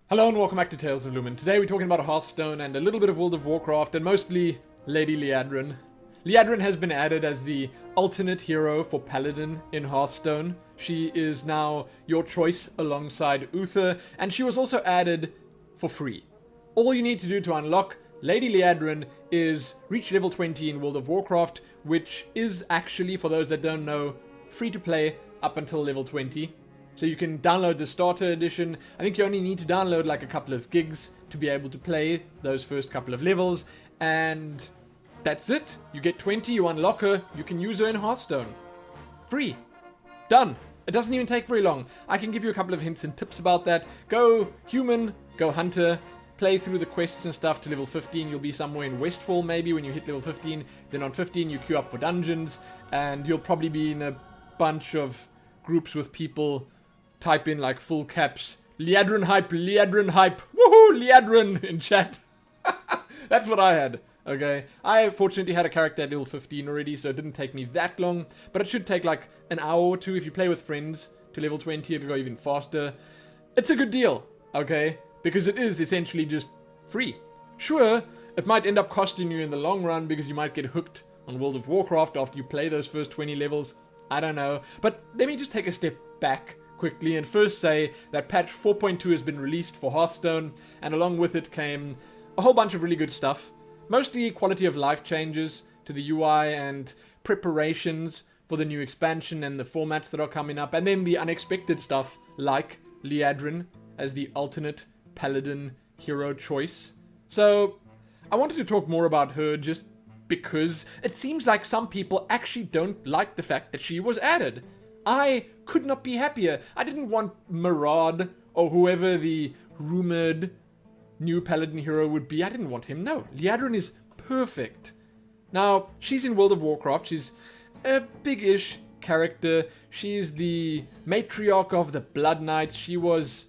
Hello and welcome back to Tales of Lumin. Today we're talking about Hearthstone and a little bit of World of Warcraft and mostly Lady Liadrin. Liadrin has been added as the alternate hero for Paladin in Hearthstone. She is now your choice alongside Uther, and she was also added for free. All you need to do to unlock Lady Liadrin is reach level 20 in World of Warcraft, which is actually, for those that don't know, free to play up until level 20. So you can download the starter edition. I think you only need to download like a couple of gigs to be able to play those first couple of levels. And that's it. You get 20, you unlock her, you can use her in Hearthstone. Free. Done. It doesn't even take very long. I can give you a couple of hints and tips about that. Go human, go hunter, play through the quests and stuff to level 15. You'll be somewhere in Westfall maybe when you hit level 15. Then on 15 you queue up for dungeons. And you'll probably be in a bunch of groups with people. Type in like full caps, Liadrin hype, woohoo, Liadrin in chat. That's what I had, okay? I fortunately had a character at level 15 already, so it didn't take me that long. But it should take like an hour or two if you play with friends to level 20, it'll go even faster. It's a good deal, okay? Because it is essentially just free. Sure, it might end up costing you in the long run because you might get hooked on World of Warcraft after you play those first 20 levels. I don't know. But let me just take a step back quickly and first say that patch 4.2 has been released for Hearthstone, and along with it came a whole bunch of really good stuff. Mostly quality of life changes to the UI and preparations for the new expansion and the formats that are coming up, and then the unexpected stuff like Liadrin as the alternate Paladin hero choice. So I wanted to talk more about her just because it seems like some people actually don't like the fact that she was added. I could not be happier. I didn't want Murad or whoever the rumored new Paladin hero would be. I didn't want him. No, Liadrin is perfect. Now, she's in World of Warcraft. She's a big-ish character. She's the matriarch of the Blood Knights. She was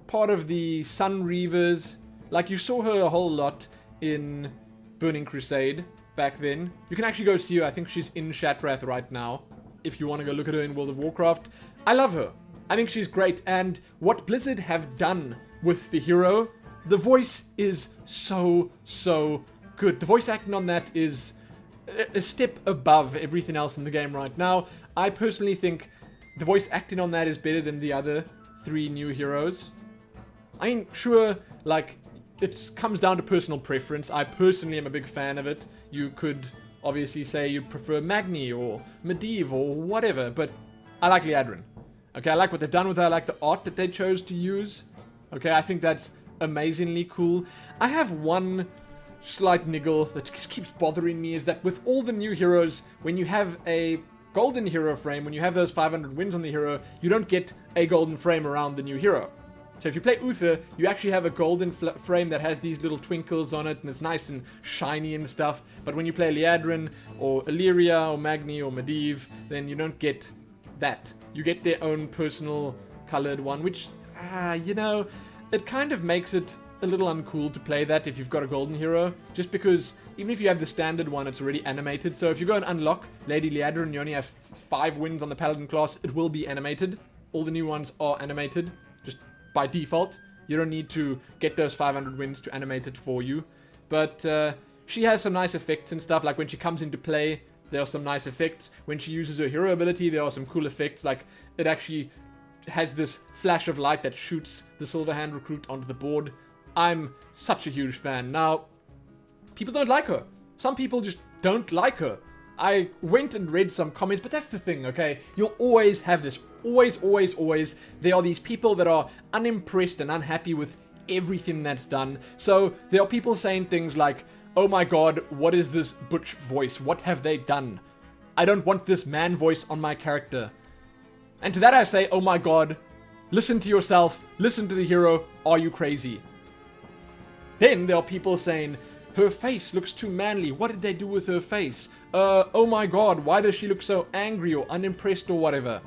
part of the Sun Reavers. Like, you saw her a whole lot in Burning Crusade back then. You can actually go see her. I think she's in Shattrath right now, if you want to go look at her in World of Warcraft. I love her. I think she's great, and what Blizzard have done with the hero, the voice is so good. The voice acting on that is a step above everything else in the game right now. I personally think the voice acting on that is better than the other three new heroes. I mean, sure, like, it comes down to personal preference. I personally am a big fan of it. You could obviously say you prefer Magni or Medivh or whatever, but I like Liadrin. Okay, I like what they've done with her. I like the art that they chose to use. Okay, I think that's amazingly cool. I have one slight niggle that just keeps bothering me, is that with all the new heroes, when you have a golden hero frame, when you have those 500 wins on the hero, you don't get a golden frame around the new hero. So if you play Uther, you actually have a golden frame that has these little twinkles on it, and it's nice and shiny and stuff. But when you play Liadrin, or Illyria, or Magni, or Medivh, then you don't get that. You get their own personal colored one, which, you know, it kind of makes it a little uncool to play that if you've got a golden hero. Just because, even if you have the standard one, it's already animated. So if you go and unlock Lady Liadrin and you only have 5 wins on the Paladin class, it will be animated. All the new ones are animated, just by default. You don't need to get those 500 wins to animate it for you. But she has some nice effects and stuff. Like when she comes into play, there are some nice effects. When she uses her hero ability, there are some cool effects. Like it actually has this flash of light that shoots the Silverhand recruit onto the board. I'm such a huge fan. Now, people don't like her. Some people just don't like her. I went and read some comments, but that's the thing, okay? You'll always have this. Always. There are these people that are unimpressed and unhappy with everything that's done. So there are people saying things like, oh my god, what is this butch voice? What have they done? I don't want this man voice on my character. And to that I say, oh my god, listen to yourself, listen to the hero, are you crazy? Then there are people saying, her face looks too manly, what did they do with her face? Oh my god, why does she look so angry or unimpressed or whatever?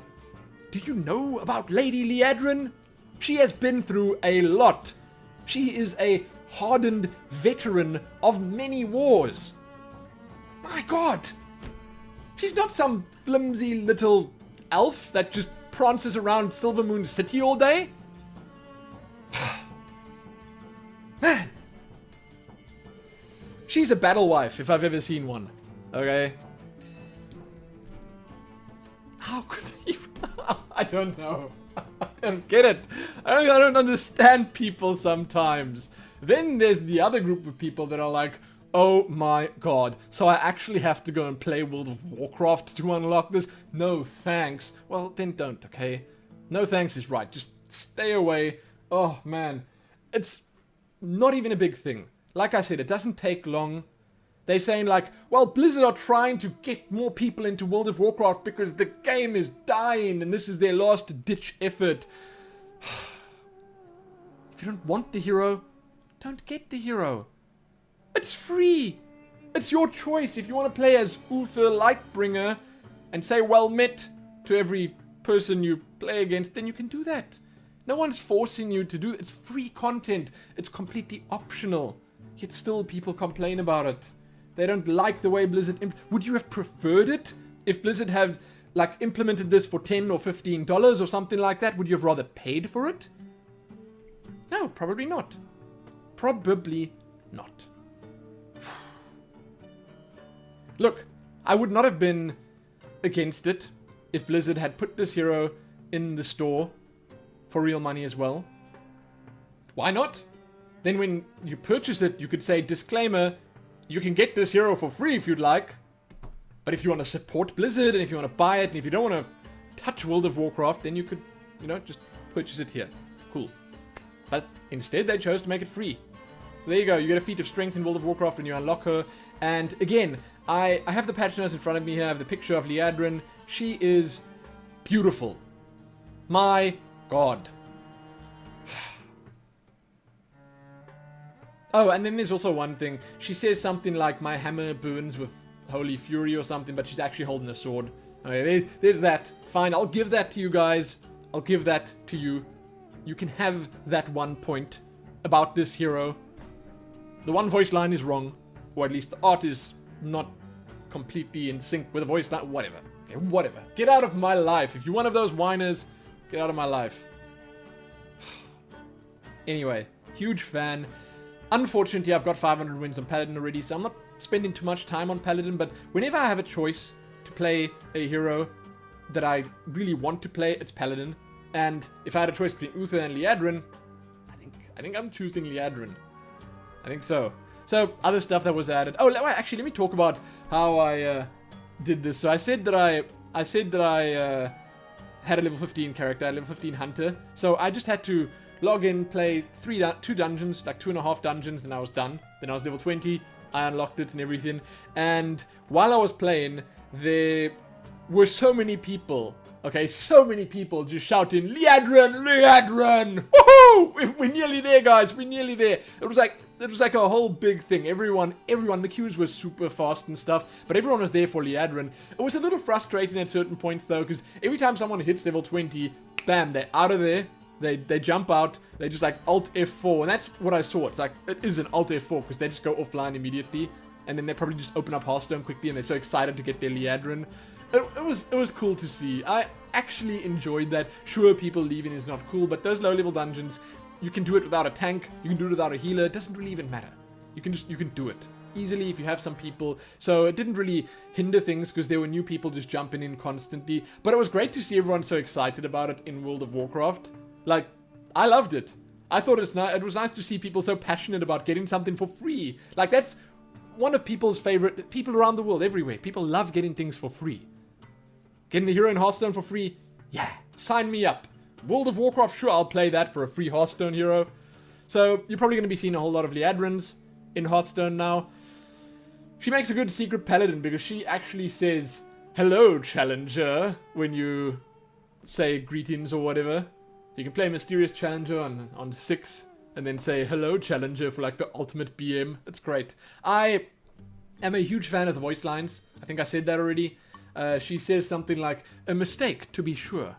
Do you know about Lady Liadrin? She has been through a lot. She is a hardened veteran of many wars. My god! She's not some flimsy little elf that just prances around Silvermoon City all day. She's a battle wife, if I've ever seen one. Okay? How could they even... I don't know. I don't get it. I don't understand people sometimes. Then there's the other group of people that are like, oh my god, so I actually have to go and play World of Warcraft to unlock this? No thanks. Well, then don't, okay? No thanks is right. Just stay away. Oh, man. It's not even a big thing. Like I said, it doesn't take long. They're saying like, well, Blizzard are trying to get more people into World of Warcraft because the game is dying and this is their last ditch effort. If you don't want the hero, don't get the hero. It's free. It's your choice. If you want to play as Uther Lightbringer and say well met to every person you play against, then you can do that. No one's forcing you to do it. It's free content. It's completely optional. Yet still people complain about it. They don't like the way Blizzard... Would you have preferred it if Blizzard had like implemented this for $10 or $15 or something like that? Would you have rather paid for it? No, probably not. Probably not. Look, I would not have been against it if Blizzard had put this hero in the store for real money as well. Why not? Then when you purchase it, you could say, disclaimer, you can get this hero for free if you'd like. But if you want to support Blizzard, and if you want to buy it, and if you don't want to touch World of Warcraft, then you could, you know, just purchase it here. Cool. But instead, they chose to make it free. So there you go. You get a feat of strength in World of Warcraft when you unlock her. And again, I have the patch notes in front of me here. I have the picture of Liadrin. She is beautiful. My god. Oh, and then there's also one thing. She says something like, my hammer burns with holy fury or something, but she's actually holding a sword. Okay, there's that. Fine, I'll give that to you guys. I'll give that to you. You can have that 1 point about this hero. The one voice line is wrong, or at least the art is not completely in sync with the voice line. Whatever. Okay, whatever. Get out of my life. If you're one of those whiners, get out of my life. Anyway, huge fan. Unfortunately, I've got 500 wins on Paladin already, so I'm not spending too much time on Paladin, but whenever I have a choice to play a hero that I really want to play, it's Paladin. And if I had a choice between Uther and Liadrin, I think I'm choosing Liadrin. I think so. So, other stuff that was added. Oh, actually, let me talk about how I did this. So I said that I had a level 15 character, a level 15 hunter. So I just had to log in, play 2 dungeons, like 2.5 dungeons, then I was done. Then I was level 20, I unlocked it and everything. And while I was playing, there were so many people, okay, so many people just shouting, Liadrin, Liadrin! Woohoo! We're nearly there, guys, we're nearly there. It was like a whole big thing. Everyone, the queues were super fast and stuff, but everyone was there for Liadrin. It was a little frustrating at certain points, though, because every time someone hits level 20, bam, they're out of there. They jump out, they just like Alt F4, and that's what I saw. It's like, it is an Alt F4, because they just go offline immediately, and then they probably just open up Hearthstone quickly, and they're so excited to get their Liadrin. It was cool to see. I actually enjoyed that. Sure, people leaving is not cool, but those low-level dungeons, you can do it without a tank, you can do it without a healer, it doesn't really even matter. You can do it easily if you have some people, so it didn't really hinder things, because there were new people just jumping in constantly, but it was great to see everyone so excited about it in World of Warcraft. Like, I loved it. I thought it was nice to see people so passionate about getting something for free. Like, that's one of people's favorite, people around the world, everywhere. People love getting things for free. Getting a hero in Hearthstone for free? Yeah, sign me up. World of Warcraft, sure, I'll play that for a free Hearthstone hero. So, you're probably going to be seeing a whole lot of Liadrins in Hearthstone now. She makes a good secret paladin because she actually says, hello, challenger, when you say greetings or whatever. So you can play Mysterious Challenger on 6, and then say, hello, Challenger, for like the ultimate BM. It's great. I am a huge fan of the voice lines. I think I said that already. She says something like, a mistake, to be sure.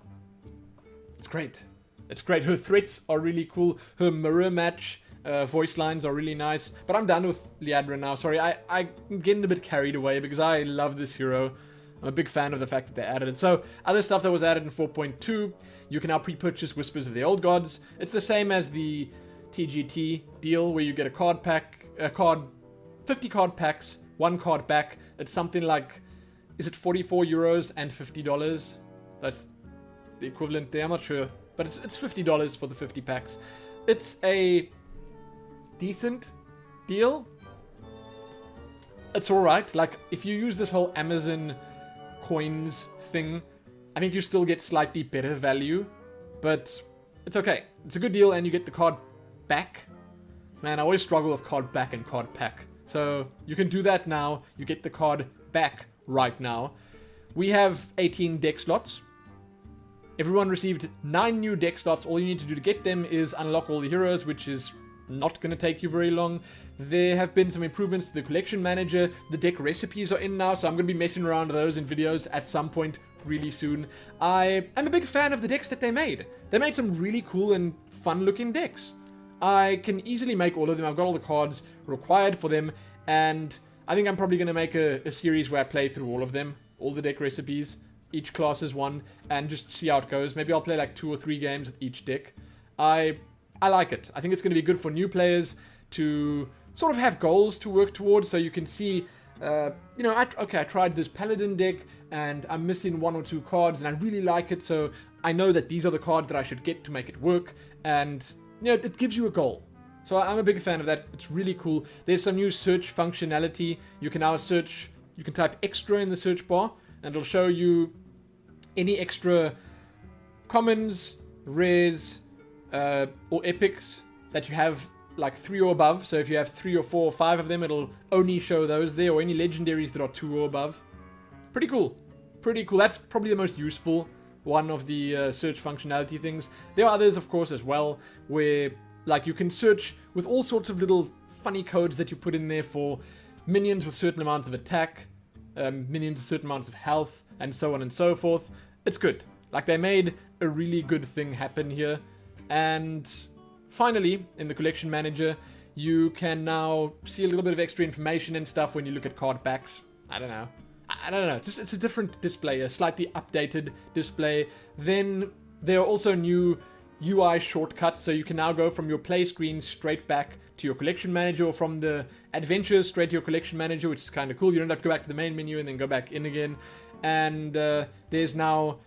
It's great. It's great. Her threats are really cool. Her mirror match voice lines are really nice. But I'm done with Liadrin now. Sorry, I'm getting a bit carried away because I love this hero. I'm a big fan of the fact that they added it. So, other stuff that was added in 4.2, you can now pre-purchase Whispers of the Old Gods. It's the same as the TGT deal, where you get a card pack, a card 50 card packs, 1 card back. It's something like, is it 44 euros and $50? That's the equivalent there, I'm not sure. But it's $50 for the 50 packs. It's a decent deal. It's alright. Like, if you use this whole Amazon coins thing, I think you still get slightly better value. But it's okay. It's a good deal, and you get the card back. Man, I always struggle with card back and card pack. So you can do that now. You get the card back right now. We have 18 deck slots. Everyone received 9 new deck slots. All you need to do to get them is unlock all the heroes, which is not going to take you very long. There have been some improvements to the collection manager. The deck recipes are in now, so I'm going to be messing around with those in videos at some point really soon. I'm a big fan of the decks that they made. They made some really cool and fun looking decks. I can easily make all of them. I've got all the cards required for them, and I think I'm probably going to make a series where I play through all of them, all the deck recipes. Each class is one, and just see how it goes. Maybe I'll play like 2 or 3 games with each deck. I like it. I think it's going to be good for new players to sort of have goals to work towards, so you can see, you know, I tried this Paladin deck, and I'm missing 1 or 2 cards, and I really like it, so I know that these are the cards that I should get to make it work, and, you know, it gives you a goal. So I'm a big fan of that. It's really cool. There's some new search functionality. You can now search, you can type extra in the search bar, and it'll show you any extra commons, rares, or epics that you have like 3 or above. So if you have 3 or 4 or 5 of them, it'll only show those there, or any legendaries that are 2 or above. Pretty cool. Pretty cool. That's probably the most useful one of the search functionality things. There are others, of course, as well, where like you can search with all sorts of little funny codes that you put in there for minions with certain amounts of attack, minions with certain amounts of health, and so on and so forth. It's good. Like, they made a really good thing happen here. And finally, in the collection manager, you can now see a little bit of extra information and stuff when you look at card backs. I don't know. It's a different display, a slightly updated display. Then there are also new UI shortcuts, so you can now go from your play screen straight back to your collection manager, or from the adventures straight to your collection manager, which is kind of cool. You don't have to go back to the main menu and then go back in again. And there's now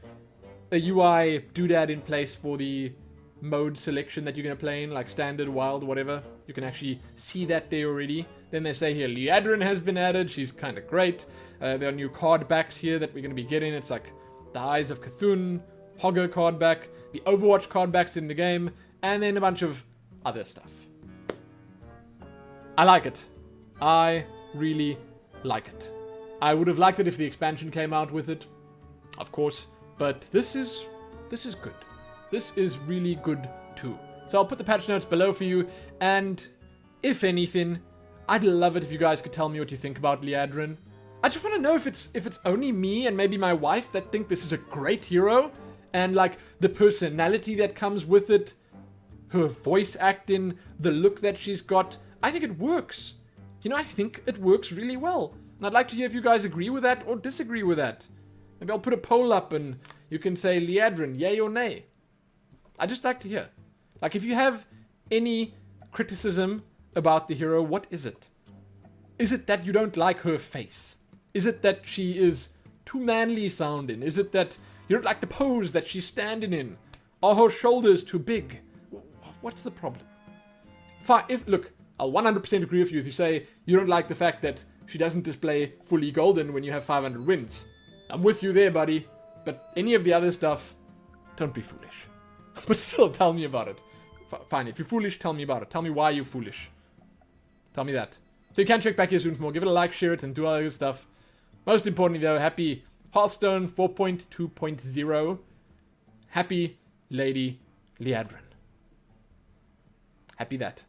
a UI doodad in place for the mode selection that you're going to play in, like standard, wild, whatever. You can actually see that there already. Then they say here, Liadrin has been added. She's kind of great. There are new card backs here that we're going to be getting. It's like the Eyes of Cthulhu, Hogger card back, the Overwatch card backs in the game, and then a bunch of other stuff. I like it. I really like it. I would have liked it if the expansion came out with it, of course, but this is good. This is really good too. So I'll put the patch notes below for you, and if anything, I'd love it if you guys could tell me what you think about Liadrin. I just want to know if it's only me and maybe my wife that think this is a great hero, and like the personality that comes with it, her voice acting, the look that she's got. I think it works. You know, I think it works really well. And I'd like to hear if you guys agree with that or disagree with that. Maybe I'll put a poll up and you can say Liadrin, yay or nay. I'd just like to hear. Like, if you have any criticism about the hero, what is it? Is it that you don't like her face? Is it that she is too manly sounding? Is it that you don't like the pose that she's standing in? Are her shoulders too big? What's the problem? Look, I'll 100% agree with you if you say you don't like the fact that she doesn't display fully golden when you have 500 wins. I'm with you there, buddy. But any of the other stuff, don't be foolish. But still, tell me about it. Fine, if you're foolish, tell me about it. Tell me why you're foolish. Tell me that. So you can check back here soon for more. Give it a like, share it, and do all that good stuff. Most importantly, though, happy Hearthstone 4.2.0. Happy Lady Liadrin. Happy that.